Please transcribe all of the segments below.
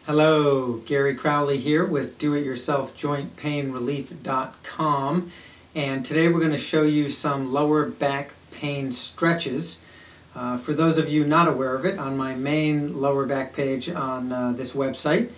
Hello, Gary Crowley here with DoItYourselfJointPainRelief.com, and today we're going to show you some lower back pain stretches. For those of you not aware of it, on my main lower back page on this website,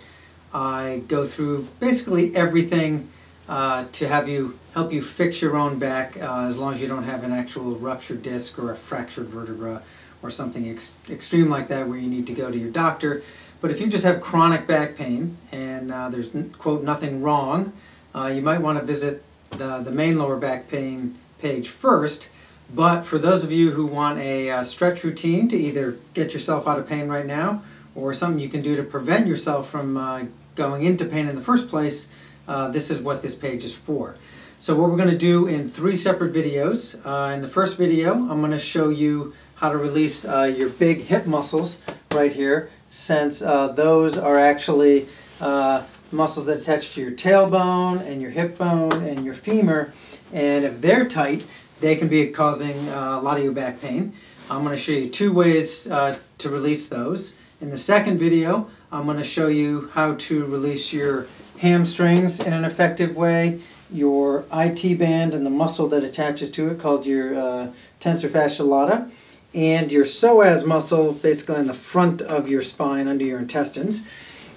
I go through basically everything to help you fix your own back as long as you don't have an actual ruptured disc or a fractured vertebra or something extreme like that where you need to go to your doctor. But if you just have chronic back pain and there's, quote, nothing wrong, you might want to visit the main lower back pain page first. But for those of you who want a stretch routine to either get yourself out of pain right now or something you can do to prevent yourself from going into pain in the first place, this is what this page is for. So what we're going to do in 3 separate videos. In the first video, I'm going to show you how to release your big hip muscles right here, since those are actually muscles that attach to your tailbone and your hip bone and your femur, and if they're tight, they can be causing a lot of your back pain. I'm going to show you 2 ways to release those. In the second video, I'm going to show you how to release your hamstrings in an effective way, your IT band and the muscle that attaches to it called your tensor fascia lata, and your psoas muscle basically on the front of your spine under your intestines.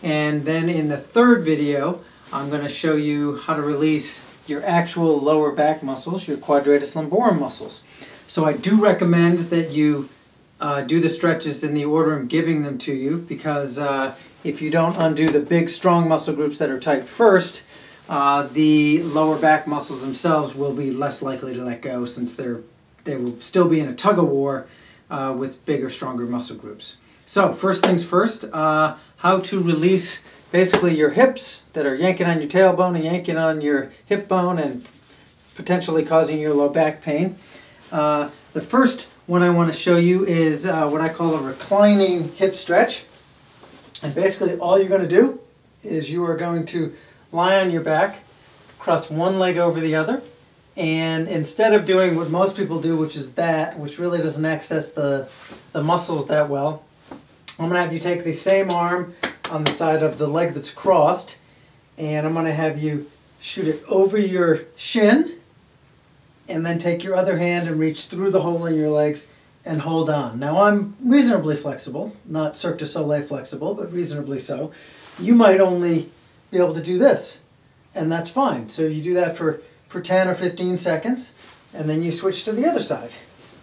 And then in the third video, I'm going to show you how to release your actual lower back muscles, your quadratus lumborum muscles. So I do recommend that you do the stretches in the order I'm giving them to you, because if you don't undo the big strong muscle groups that are tight first, the lower back muscles themselves will be less likely to let go, since they will still be in a tug-of-war with bigger, stronger muscle groups. So first things first, how to release basically your hips that are yanking on your tailbone and yanking on your hip bone and potentially causing your low back pain. The first one I want to show you is what I call a reclining hip stretch. And basically all you're going to do is you are going to lie on your back, cross one leg over the other, and instead of doing what most people do, which is that, which really doesn't access the muscles that well, I'm going to have you take the same arm on the side of the leg that's crossed, and I'm going to have you shoot it over your shin, and then take your other hand and reach through the hole in your legs and hold on. Now I'm reasonably flexible, not Cirque du Soleil flexible, but reasonably so. You might only be able to do this, and that's fine. So you do that for 10 or 15 seconds, and then you switch to the other side.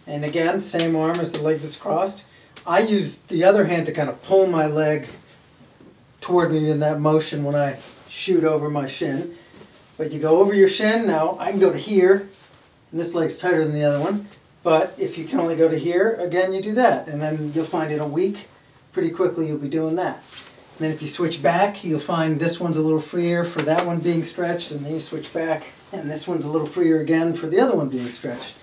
And again, same arm as the leg that's crossed. I use the other hand to kind of pull my leg toward me in that motion when I shoot over my shin. But you go over your shin. Now I can go to here, and this leg's tighter than the other one. But if you can only go to here, again, you do that. And then you'll find in a week, pretty quickly, you'll be doing that. And then if you switch back, you'll find this one's a little freer for that one being stretched, and then you switch back, and this one's a little freer again for the other one being stretched.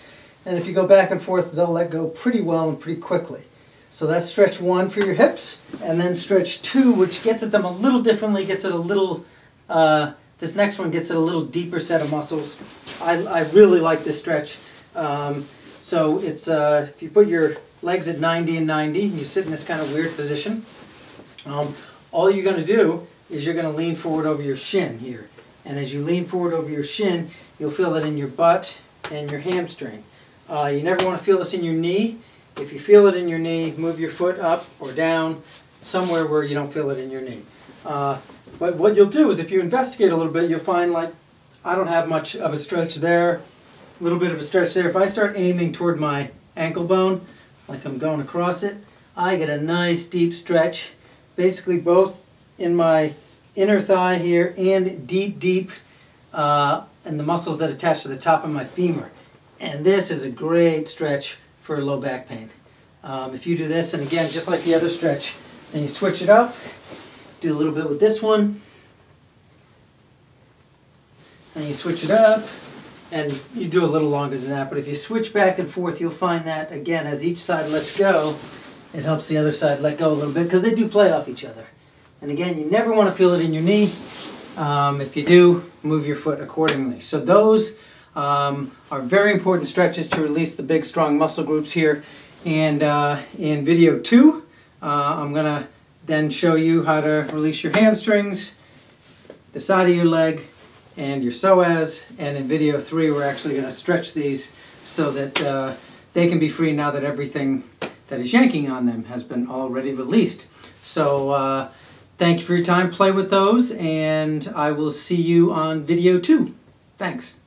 And if you go back and forth, they'll let go pretty well and pretty quickly. So that's stretch 1 for your hips, and then stretch 2, which gets at them a little differently, gets at a little, this next one gets at a little deeper set of muscles. I really like this stretch. So it's, if you put your legs at 90 and 90, and you sit in this kind of weird position, all you're going to do is you're going to lean forward over your shin here. And as you lean forward over your shin, you'll feel it in your butt and your hamstring. You never want to feel this in your knee. If you feel it in your knee, move your foot up or down somewhere where you don't feel it in your knee. But what you'll do is, if you investigate a little bit, you'll find, like, I don't have much of a stretch there, a little bit of a stretch there. If I start aiming toward my ankle bone, like I'm going across it, I get a nice deep stretch, basically both in my inner thigh here and deep in the muscles that attach to the top of my femur. And this is a great stretch for low back pain. If you do this, and again, just like the other stretch, then you switch it up, do a little bit with this one, and you switch it up, and you do a little longer than that. But if you switch back and forth, you'll find that, again, as each side lets go, it helps the other side let go a little bit, because they do play off each other. And again, you never want to feel it in your knee. If you do, move your foot accordingly. So those are very important stretches to release the big, strong muscle groups here. And in video 2, I'm going to then show you how to release your hamstrings, the side of your leg, and your psoas. And in video 3 we're actually going to stretch these so that they can be free now that everything that is yanking on them has been already released. So thank you for your time. Play with those, and I will see you on video 2. Thanks.